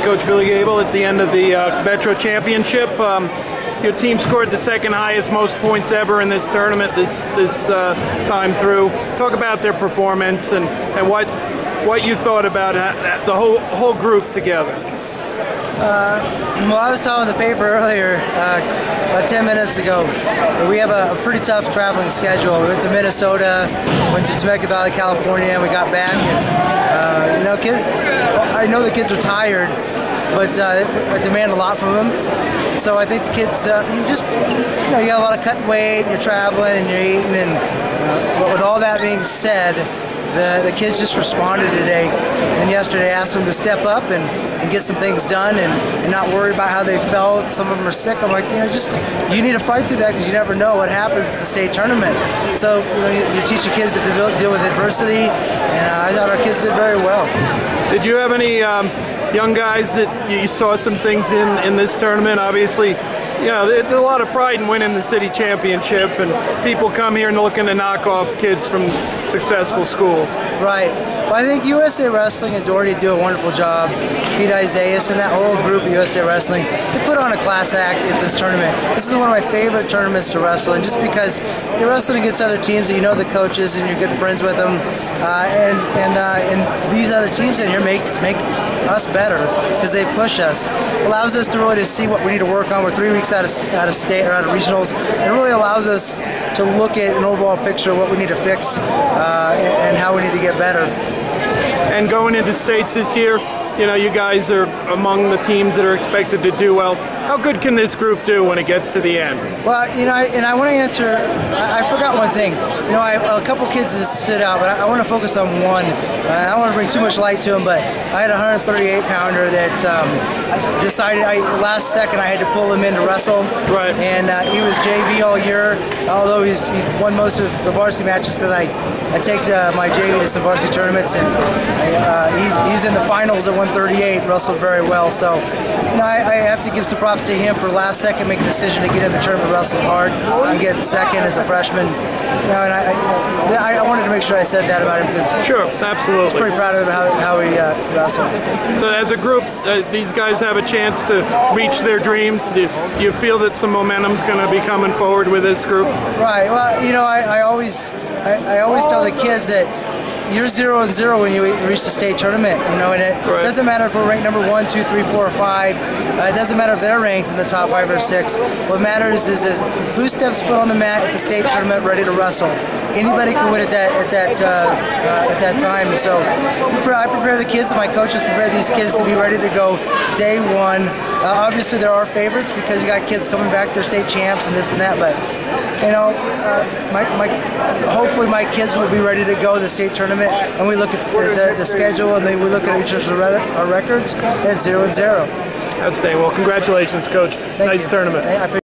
Coach BillyGabel, it's the end of the Metro Championship. Your team scored the second highest most points ever in this tournament this time through. Talk about their performance and what you thought about the whole group together. Well, I was telling the paper earlier, about 10 minutes ago, we have a pretty tough traveling schedule. We went to Minnesota, went to Temecula Valley, California, and we got back. And, I know the kids are tired, but I demand a lot from them. So I think the kids, you got a lot of cut weight, you're traveling and you're eating, and but with all that being said, the kids just responded today and yesterday. Asked them to step up and get some things done and not worry about how they felt. Some of them are sick. I'm like, you need to fight through that because you never know what happens at the state tournament. So you teach your kids to deal with adversity, and I thought our kids did very well. Did you have any young guys that you saw some things in this tournament? Obviously, there's a lot of pride in winning the city championship, and people come here and looking to knock off kids from successful schools. Right. Well, I think USA Wrestling and Doherty do a wonderful job. Pete Isaias and that whole group of USA Wrestling, they put on a class act at this tournament. This is one of my favorite tournaments to wrestle, and just because you're wrestling against other teams that you know the coaches and you're good friends with them, and these other teams in here make us better because they push us. Allows us to really see what we need to work on. We're 3 weeks out of state or out of regionals. It really allows us to look at an overall picture of what we need to fix and how we need to get better. And going into states this year, you guys are among the teams that are expected to do well. How good can this group do when it gets to the end? Well, I want to answer. I forgot one thing. A couple kids that stood out, but I want to focus on one. I don't want to bring too much light to him, but I had a 138-pounder that decided last second I had to pull him in to wrestle. Right. And he was JV all year, although he won most of the varsity matches because I take my JV to some varsity tournaments, and he's in the finals at 138, wrestled very well. So, I have to give some props to him for last second making a decision to get in the tournament, wrestle hard, and get second as a freshman. And I wanted to make sure I said that about him because sure, absolutely. I was pretty proud of him how he wrestled. So as a group, these guys have a chance to reach their dreams. Do you feel that some momentum's going to be coming forward with this group? Right. Well, I always tell the kids that you're 0-0 when you reach the state tournament, and it doesn't matter if we're ranked number 1, 2, 3, 4, or 5. It doesn't matter if they're ranked in the top 5 or 6. What matters is who steps foot on the mat at the state tournament ready to wrestle. Anybody can win at that time. And so I prepare the kids, and my coaches prepare these kids to be ready to go day one. Obviously, there are favorites because you got kids coming back, they're state champs and this and that, but hopefully my kids will be ready to go to the state tournament, and we look at the schedule and we look at each other's records. It's 0-0. Outstanding. Well, congratulations, Coach. Thank nice you. tournament.